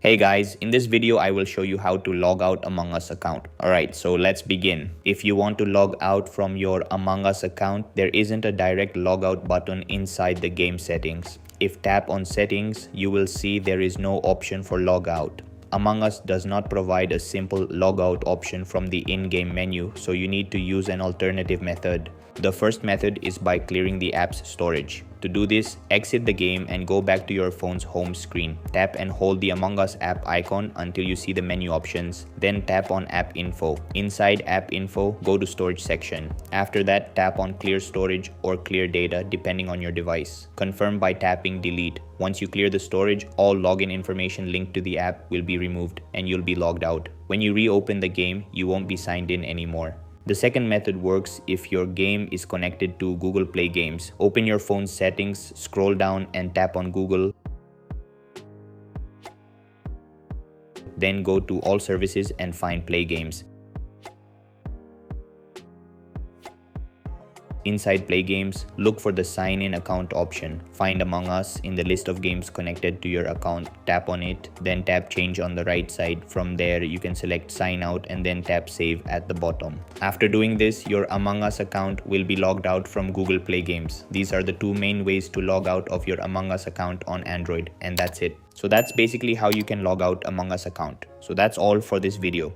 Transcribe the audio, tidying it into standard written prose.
Hey guys, in this video I will show you how to log out Among Us account. Alright, so let's begin. If you want to log out from your Among Us account, there isn't a direct logout button inside the game settings. If tap on settings, you will see there is no option for logout. Among Us does not provide a simple logout option from the in-game menu, so you need to use an alternative method. The first method is by clearing the app's storage. To do this, exit the game and go back to your phone's home screen. Tap and hold the Among Us app icon until you see the menu options. Then tap on App Info. Inside App Info, go to Storage section. After that, tap on Clear Storage or Clear Data depending on your device. Confirm by tapping Delete. Once you clear the storage, all login information linked to the app will be removed and you'll be logged out. When you reopen the game, you won't be signed in anymore. The second method works if your game is connected to Google Play Games. Open your phone's settings, scroll down and tap on Google. Then go to All Services and find Play Games. Inside Play Games, look for the Sign In Account option. Find Among Us in the list of games connected to your account. Tap on it, then tap Change on the right side. From there, you can select Sign Out and then tap Save at the bottom. After doing this, your Among Us account will be logged out from Google Play Games. These are the two main ways to log out of your Among Us account on Android, and that's it. So that's basically how you can log out Among Us account. So that's all for this video.